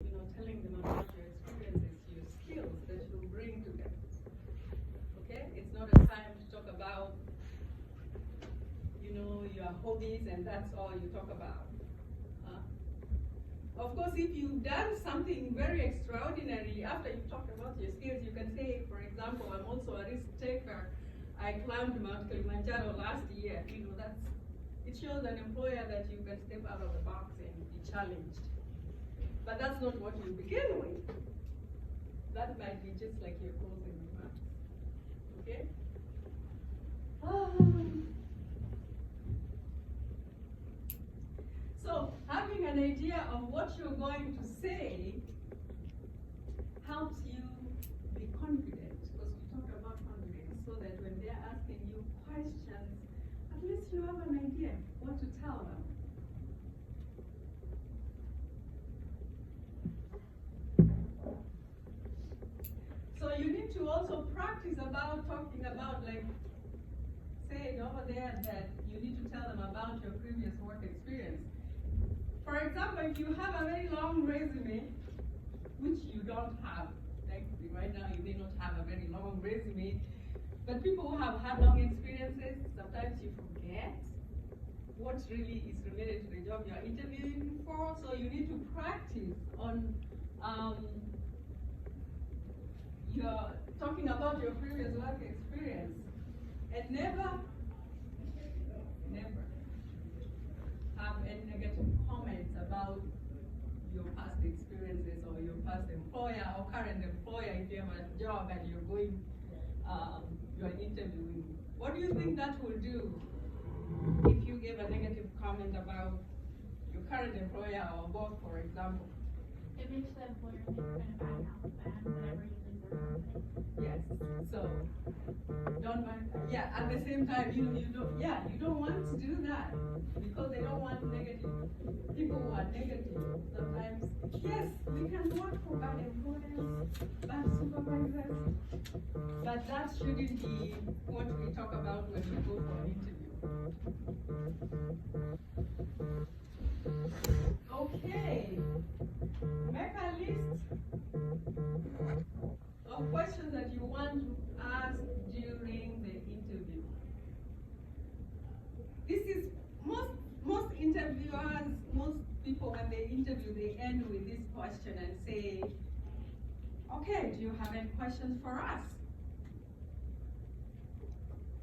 telling them about your experiences, your skills that you bring to them. Okay? It's not a time to talk about, your hobbies and that's all you talk about. Of course, if you've done something very extraordinary after you've talked about your skills, you can say, for example, I'm also a risk taker. I climbed Mount Kilimanjaro last year. It shows an employer that you can step out of the box and be challenged. But that's not what you begin with. That might be just like your closing remarks. Okay? So having an idea of what you're going to say helps you be confident, because we talked about confidence, so that when they're asking you questions, at least you have an idea what to tell them. So you need to also practice about talking about, like, saying over there that you need to tell them about your previous work experience. For example, if you have a very long resume, which you don't have, thankfully right now you may not have a very long resume, but people who have had long experiences, sometimes you forget what really is related to the job you're interviewing for, so you need to practice on you're talking about your previous work experience, and never have any negative comments about your past experiences or your past employer or current employer if you have a job and you're interviewing. What do you think that will do if you give a negative comment about your current employer or boss, for example? It makes the employer think you're going to back out whenever you leave their company. Yes. So don't mind. Yeah. At the same time, you don't want to do that because they don't want negative people who are negative. Sometimes, yes, we can work for bad employers, bad supervisors, but that shouldn't be what we talk about when we go for an interview. Okay. Make a list of questions that you want to ask during the interview. This is most interviewers, most people when they interview, they end with this question and say, okay, do you have any questions for us?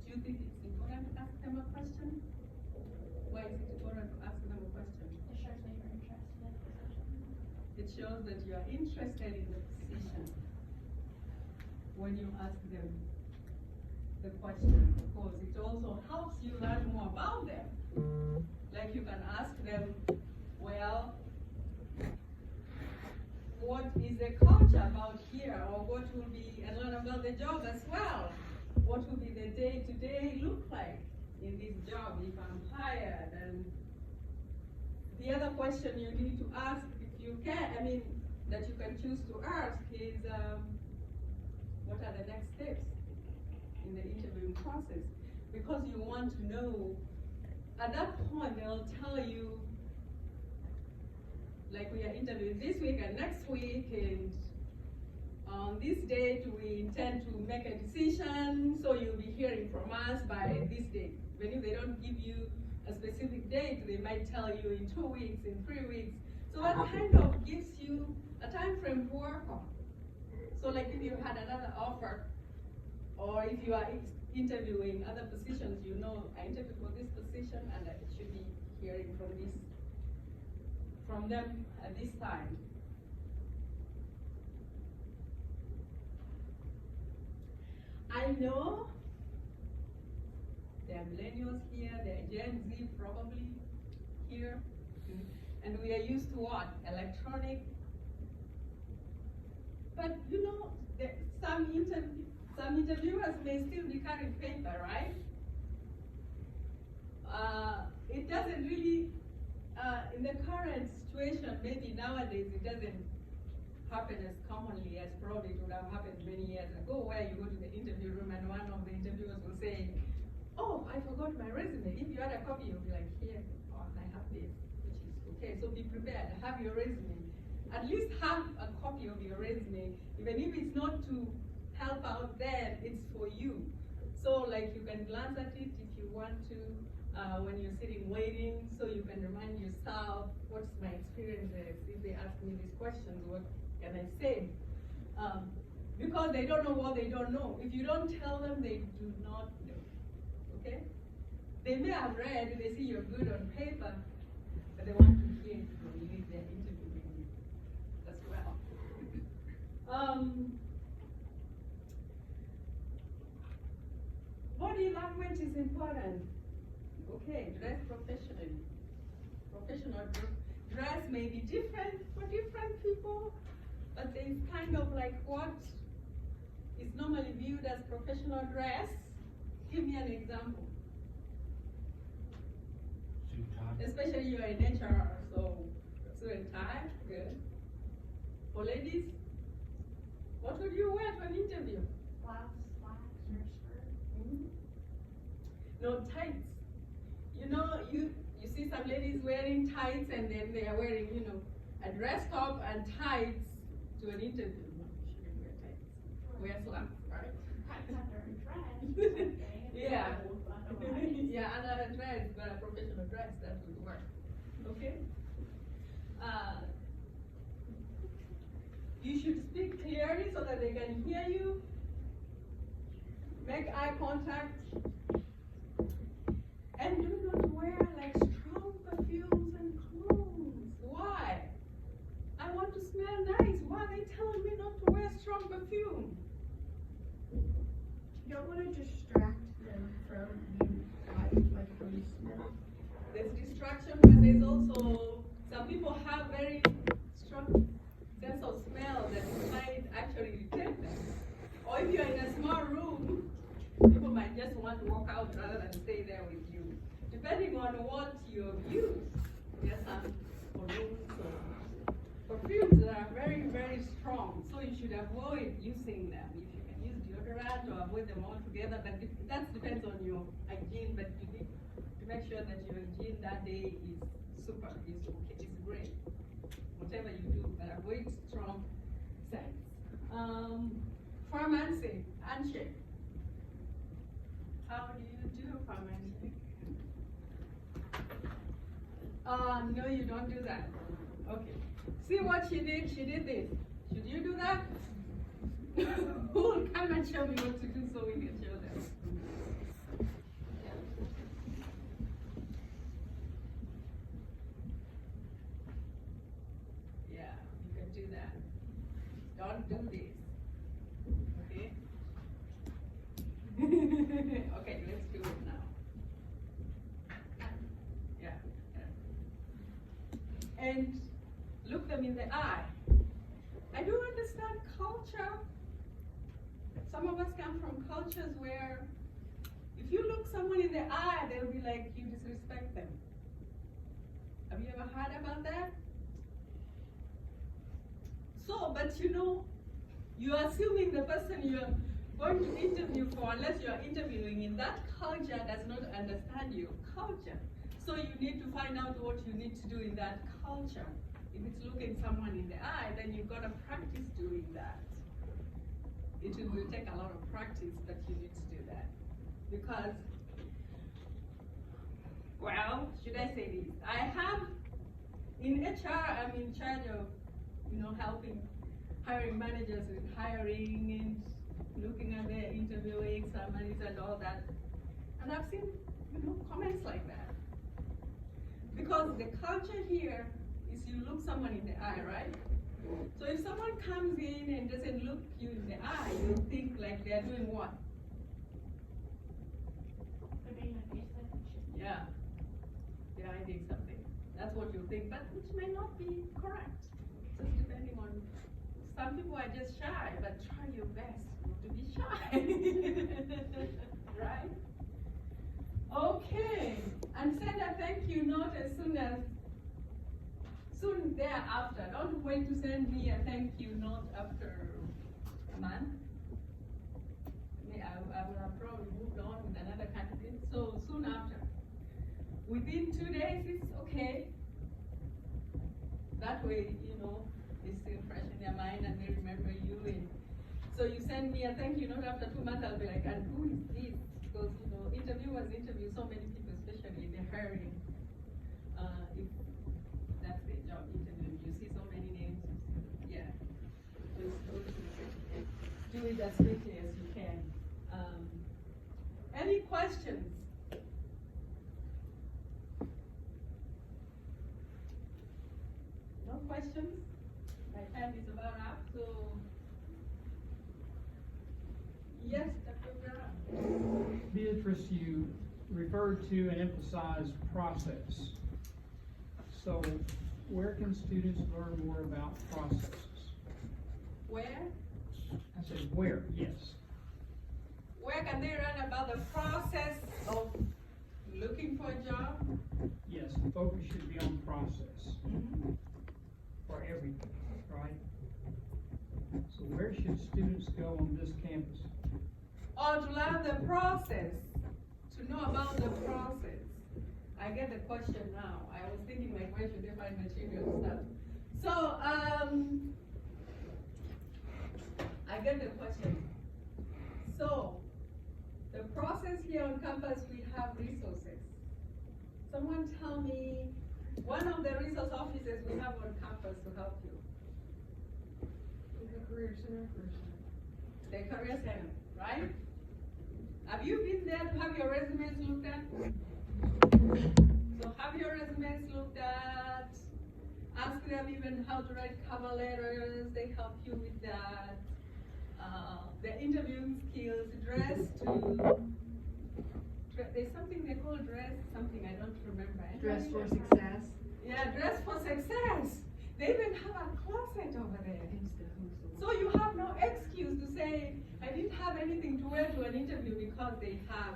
Do you think it's important to ask them a question? Why is it important to ask them a question? It shows that you're interested It shows that you are interested in in the position. the position when you ask them the question. Of course, it also helps you learn more about them. Like you can ask them, well, what is the culture about here, or what will be, and learn about the job as well. What will be the day-to-day look like in this job if I'm hired? And the other question you need to ask, if you can, that you can choose to ask is, what are the next steps in the interviewing process? Because you want to know, at that point they'll tell you, like we are interviewing this week and next week, and on this date we intend to make a decision, so you'll be hearing from us by this date. Even if they don't give you a specific date, they might tell you in 2 weeks, in 3 weeks. So that kind of gives you a time frame to work on. So like if you had another offer, or if you are interviewing other positions, I interviewed for this position and I should be hearing from them at this time. I know there are millennials here, there are Gen Z probably here, and we are used to what? Electronic. But some interviewers may still be carrying paper, right? It doesn't really, in the current situation, maybe nowadays it doesn't happen as commonly as probably it would have happened many years ago, where you go to the interview room and one of the interviewers will say, oh, I forgot my resume. If you had a copy, you'll be like, here, I have this, which is okay. So be prepared, have your resume. at least have a copy of your resume, even if it's not to help out there, it's for you. So like you can glance at it if you want to, when you're sitting waiting, so you can remind yourself, what's my experience is? If they ask me these questions, what can I say? Because they don't know what they don't know. If you don't tell them, they do not know, okay? They may have read, they see you're good on paper, but they want to hear it from you if they're interviewing you as well. Body language is important. Okay, dress professionally. Professional dress may be different for different people, but there's kind of like what is normally viewed as professional dress. Give me an example. Suit tie. Especially you're in HR, so suit and tie, good. For ladies, what would you wear to an interview? Blouse, slacks, or skirt. Mm-hmm. No, tights. You know, you see some ladies wearing tights and then they are wearing, you know, a dress top and tights to an interview. No, you shouldn't wear tights. Wear slacks, right? Tights under a dress. Okay. Yeah. Otherwise. Yeah, under a dress, but a professional dress, that would work. Okay? You should speak clearly so that they can hear you. Make eye contact. And do not wear like strong perfumes and clothes. Why? I want to smell nice. Why are they telling me not to wear strong perfume? You don't want to distract them from you, like when you smell. There's distraction, but there's also, some people have very strong sense of smell that might actually irritate them. Or if you're in a small room, people might just want to walk out rather than stay there with you. Depending on what you've used. There's some perfumes that are very, very strong, so you should avoid using them. If you can use deodorant or avoid them altogether, but that depends on your hygiene, but you need to make sure that your hygiene that day is super, is okay, is great. Whatever you do, but avoid strong scents. Firm handshake. How do you do firm handshake? No, you don't do that. Okay. See what she did? She did this. Should you do that? Who will come and show me what to do so we can show them? Yeah, you can do that. Don't do this. Okay? Okay, let's do it now. Yeah. And look them in the eye. I do understand culture. Some of us come from cultures where if you look someone in the eye, they'll be like, you disrespect them. Have you ever heard about that? So, but you know, you're assuming the person you're going to interview for, unless you're interviewing in that culture, does not understand your culture. So you need to find out what you need to do in that culture. If it's looking someone in the eye, then you've got to practice doing that. It will take a lot of practice, but you need to do that. Because, well, should I say this? I have, in HR, I'm in charge of, you know, helping hiring managers with hiring and looking at their interviewing summaries and all that. And I've seen, you know, comments like that. Because the culture here is you look someone in the eye, right? So if someone comes in and doesn't look you in the eye, you'll think like they're doing what? They're being abusive. Yeah. They're hiding something. That's what you think, but which may not be correct. Just depending on, some people are just shy, but try your best not to be shy. Right? Okay. And send a thank you note as soon thereafter. Don't wait to send me a thank you note after a month. I will have probably moved on with another candidate. So soon after. Within 2 days, it's okay. That way, you know, is still fresh in their mind and they remember you. And so you send me a thank you note after 2 months, I'll be like, and who is this? Because, you know, interviewers interview so many people, especially in the hiring. If that's their job, interviewing, you see so many names. Yeah. Just do it as quickly as you can. Any questions? No questions? My time is about up, so yes, Dr. Brown. Beatrice, you referred to and emphasized process. So where can students learn more about processes? Where? I said where, yes. Where can they learn about the process of looking for a job? Yes, the focus should be on process for everything, right? So where should students go on this campus? Or to learn the process, to know about the process. I get the question now. I was thinking like, where should they find material stuff? So, I get the question. So, the process here on campus, we have resources. Someone tell me one of the resource offices we have on campus to help you. The Career Center. The Career Center, right? Have you been there to have your resumes looked at? So have your resumes looked at, ask them even how to write cover letters, they help you with that. The interviewing skills, there's something they call dress, something I don't remember. Dress for success. Yeah, dress for success. They even have a closet over there. So you have no excuse to say, I didn't have anything to wear to an interview because they have.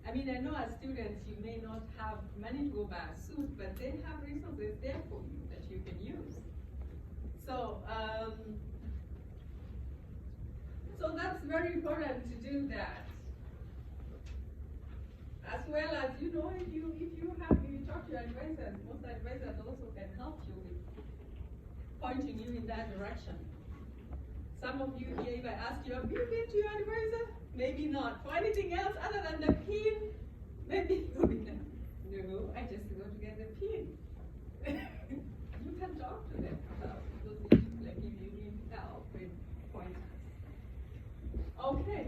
I mean, I know as students you may not have money to go buy a suit, but they have resources there for you that you can use. So, so that's very important to do that. As well as, you know, if you talk to your advisors, most advisors also can help you with pointing you in that direction. Some of you here, if I ask you, have you been to your advisor? Maybe not. For anything else other than the PIN, maybe you'll be like, no, I just go to get the PIN. You can talk to them about those issues, like if you need help with points. Okay.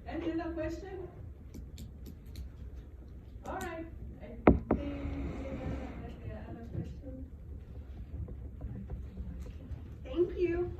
Any other question? All right. I think there are other questions. Thank you.